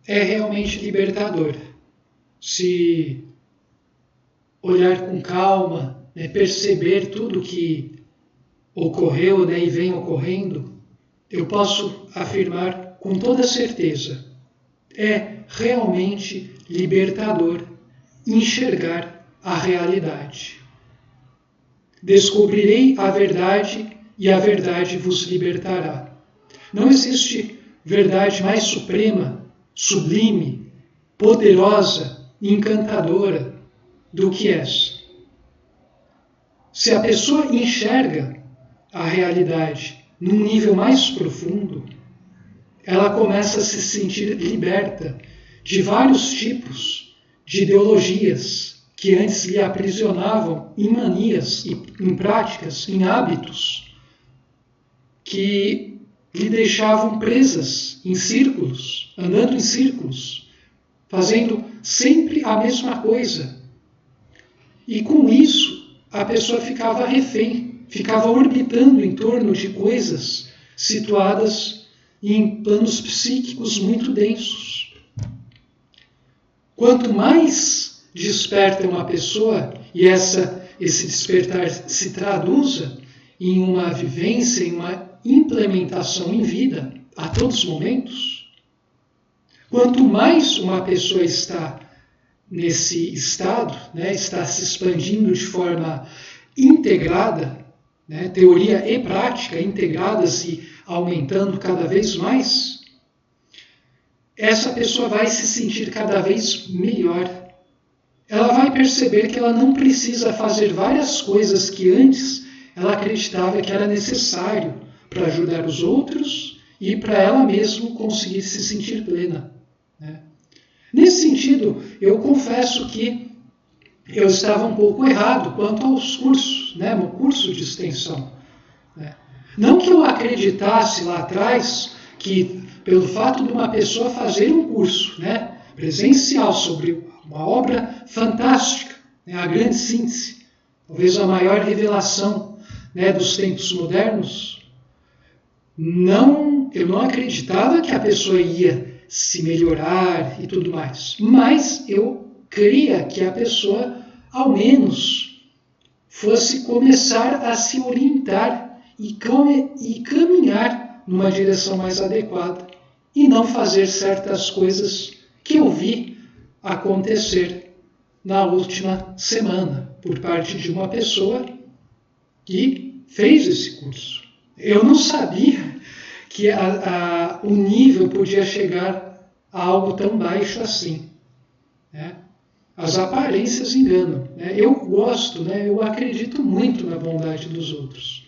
é realmente libertador. Se olhar com calma, né, perceber tudo que ocorreu, né, e vem ocorrendo, eu posso afirmar com toda certeza, é realmente libertador enxergar a realidade. Descobrirei a verdade e a verdade vos libertará. Não existe verdade mais suprema, sublime, poderosa e encantadora do que essa. Se a pessoa enxerga a realidade num nível mais profundo, ela começa a se sentir liberta de vários tipos de ideologias que antes lhe aprisionavam em manias, em práticas, em hábitos que lhe deixavam presas em círculos, andando em círculos, fazendo sempre a mesma coisa. E com isso, a pessoa ficava refém, ficava orbitando em torno de coisas situadas em planos psíquicos muito densos. Quanto mais desperta uma pessoa, e esse despertar se traduza em uma vivência, em uma implementação em vida, a todos os momentos, quanto mais uma pessoa está nesse estado, né, está se expandindo de forma integrada, né, teoria e prática integradas e aumentando cada vez mais, essa pessoa vai se sentir cada vez melhor. Ela vai perceber que ela não precisa fazer várias coisas que antes ela acreditava que era necessário para ajudar os outros e para ela mesma conseguir se sentir plena, né? Nesse sentido, eu confesso que eu estava um pouco errado quanto aos cursos, né, no curso de extensão. Né? Não que eu acreditasse lá atrás que, pelo fato de uma pessoa fazer um curso, né, presencial sobre uma obra fantástica, né, a grande síntese, talvez a maior revelação, né, dos tempos modernos, eu não acreditava que a pessoa ia se melhorar e tudo mais. Mas eu cria que a pessoa, ao menos, fosse começar a se orientar e caminhar numa direção mais adequada e não fazer certas coisas que eu vi acontecer na última semana por parte de uma pessoa que fez esse curso. Eu não sabia que o nível podia chegar a algo tão baixo assim. Né? As aparências enganam. Né? Eu gosto, né? Eu acredito muito na bondade dos outros.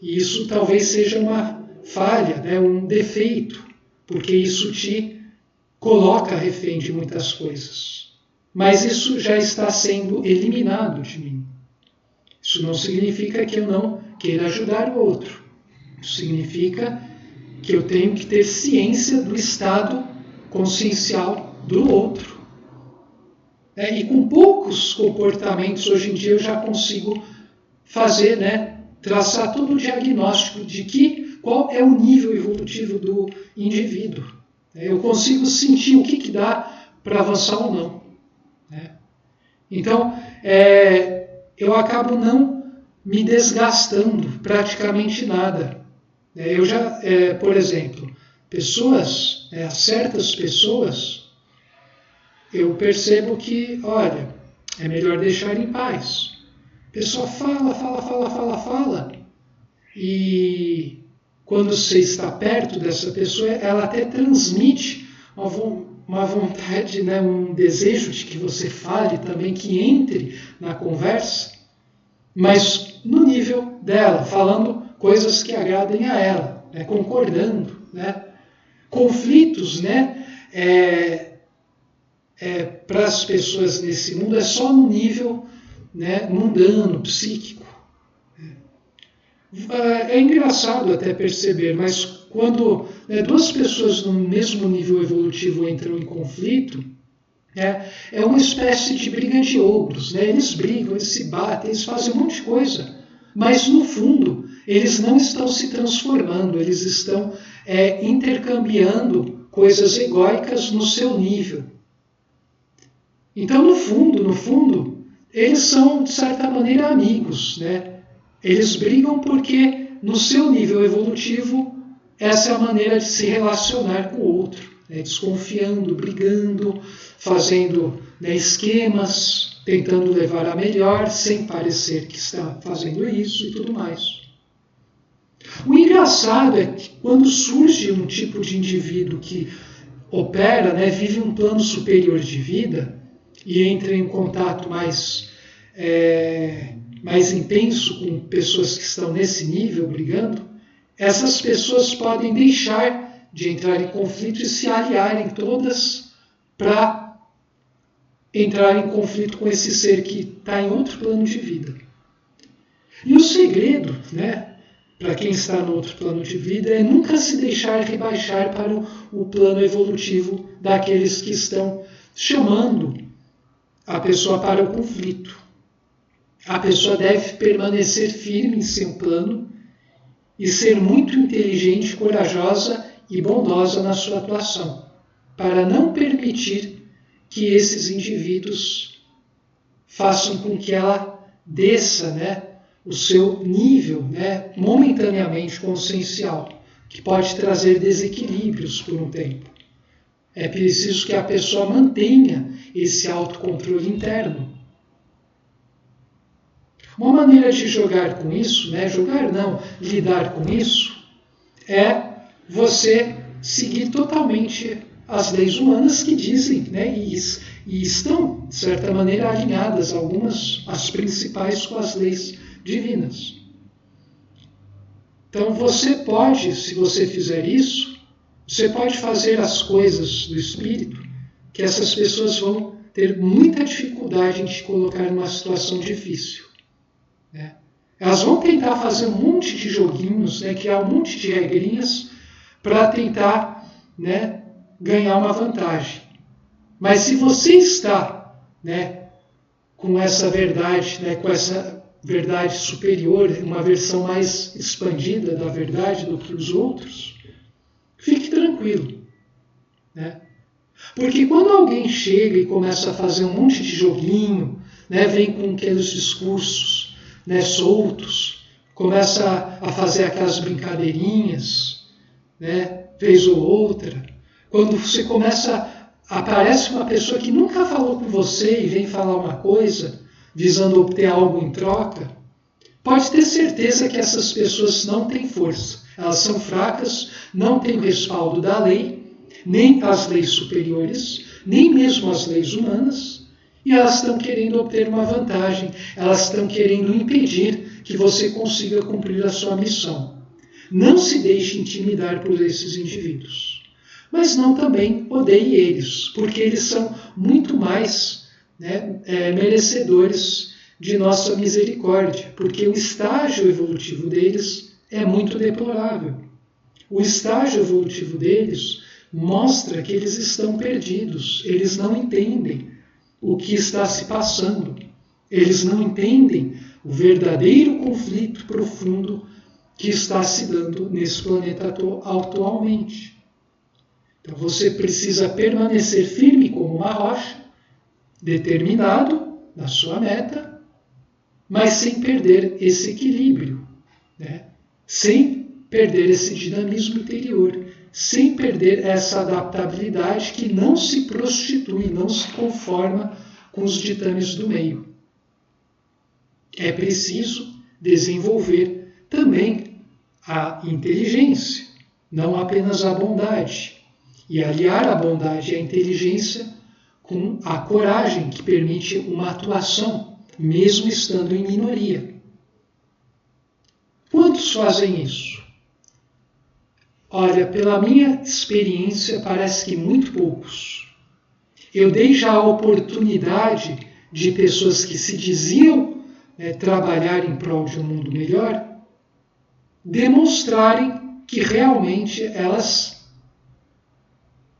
E isso talvez seja uma falha, né? Um defeito, porque isso te coloca refém de muitas coisas. Mas isso já está sendo eliminado de mim. Isso não significa que eu não queira ajudar o outro. Isso significa que eu tenho que ter ciência do estado consciencial do outro. E com poucos comportamentos, hoje em dia, eu já consigo fazer, né, traçar todo o diagnóstico de qual é o nível evolutivo do indivíduo. Eu consigo sentir o que dá para avançar ou não. Então, eu acabo não me desgastando praticamente nada. Eu já, por exemplo, certas pessoas, eu percebo que, olha, é melhor deixar em paz. A pessoa fala, e quando você está perto dessa pessoa, ela até transmite uma vontade, né, um desejo de que você fale também, que entre na conversa, mas no nível dela, falando coisas que agradem a ela, né, concordando. Né? Conflitos, né, para as pessoas nesse mundo é só no nível, né, mundano, psíquico. É engraçado até perceber, mas quando duas pessoas no mesmo nível evolutivo entram em conflito, é uma espécie de briga de ogros. Né? Eles brigam, eles se batem, eles fazem um monte de coisa, mas no fundo eles não estão se transformando, eles estão intercambiando coisas egóicas no seu nível. Então, no fundo, eles são, de certa maneira, amigos, né? Eles brigam porque, no seu nível evolutivo, essa é a maneira de se relacionar com o outro, né? Desconfiando, brigando, fazendo, né, esquemas, tentando levar a melhor, sem parecer que está fazendo isso e tudo mais. O engraçado é que quando surge um tipo de indivíduo que opera, né, vive um plano superior de vida e entra em contato mais intenso com pessoas que estão nesse nível brigando, essas pessoas podem deixar de entrar em conflito e se aliarem todas para entrar em conflito com esse ser que está em outro plano de vida. E o segredo, né, para quem está no outro plano de vida, é nunca se deixar rebaixar para o plano evolutivo daqueles que estão chamando a pessoa para o conflito. A pessoa deve permanecer firme em seu plano e ser muito inteligente, corajosa e bondosa na sua atuação, para não permitir que esses indivíduos façam com que ela desça, né, o seu nível, né, momentaneamente consciencial, que pode trazer desequilíbrios por um tempo. É preciso que a pessoa mantenha esse autocontrole interno. Uma maneira de jogar com isso, né, lidar com isso, é você seguir totalmente as leis humanas que dizem, né, e estão, de certa maneira, alinhadas, algumas, as principais, com as leis divinas. Então você pode, se você fizer isso, você pode fazer as coisas do Espírito que essas pessoas vão ter muita dificuldade em te colocar numa situação difícil, né? Elas vão tentar fazer um monte de joguinhos, né, criar um monte de regrinhas para tentar, né, ganhar uma vantagem. Mas se você está, né, com essa verdade, né, com essa verdade superior, uma versão mais expandida da verdade do que os outros, fique tranquilo, né? Porque quando alguém chega e começa a fazer um monte de joguinho, né, vem com aqueles discursos, né, soltos, começa a fazer aquelas brincadeirinhas, né, vez ou outra, quando você aparece uma pessoa que nunca falou com você e vem falar uma coisa, visando obter algo em troca, pode ter certeza que essas pessoas não têm força. Elas são fracas, não têm o respaldo da lei, nem as leis superiores, nem mesmo as leis humanas, e elas estão querendo obter uma vantagem, elas estão querendo impedir que você consiga cumprir a sua missão. Não se deixe intimidar por esses indivíduos. Mas não também odeie eles, porque eles são muito mais, né, merecedores de nossa misericórdia, porque o estágio evolutivo deles é muito deplorável. O estágio evolutivo deles mostra que eles estão perdidos, eles não entendem o que está se passando, eles não entendem o verdadeiro conflito profundo que está se dando nesse planeta atualmente. Então você precisa permanecer firme como uma rocha, determinado na sua meta, mas sem perder esse equilíbrio, né? Sem perder esse dinamismo interior, sem perder essa adaptabilidade que não se prostitui, não se conforma com os ditames do meio. É preciso desenvolver também a inteligência, não apenas a bondade, e aliar a bondade e a inteligência com a coragem que permite uma atuação, mesmo estando em minoria. Quantos fazem isso? Olha, pela minha experiência, parece que muito poucos. Eu dei já a oportunidade de pessoas que se diziam trabalhar em prol de um mundo melhor, demonstrarem que realmente elas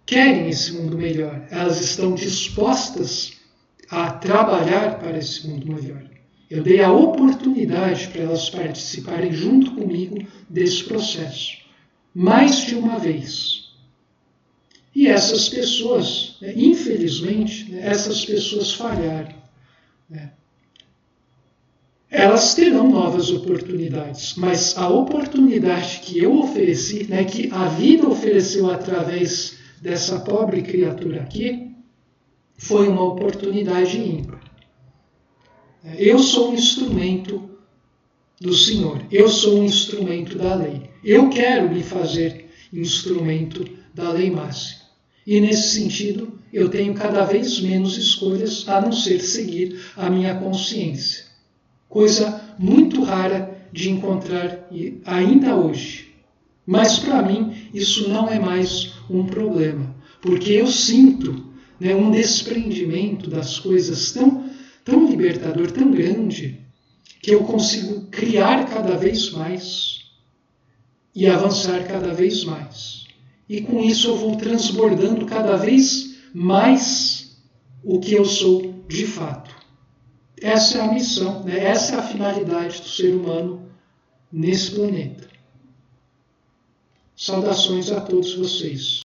querem esse mundo melhor. Elas estão dispostas a trabalhar para esse mundo melhor. Eu dei a oportunidade para elas participarem junto comigo desse processo, mais de uma vez. E essas pessoas, infelizmente, essas pessoas falharam. Elas terão novas oportunidades, mas a oportunidade que eu ofereci, que a vida ofereceu através dessa pobre criatura aqui, foi uma oportunidade ímpar. Eu sou um instrumento do Senhor, eu sou um instrumento da lei. Eu quero me fazer instrumento da lei máxima. E nesse sentido, eu tenho cada vez menos escolhas a não ser seguir a minha consciência. Coisa muito rara de encontrar ainda hoje. Mas para mim isso não é mais um problema, porque eu sinto um desprendimento das coisas tão libertador, tão grande, que eu consigo criar cada vez mais e avançar cada vez mais. E com isso eu vou transbordando cada vez mais o que eu sou de fato. Essa é a missão, essa é a finalidade do ser humano nesse planeta. Saudações a todos vocês.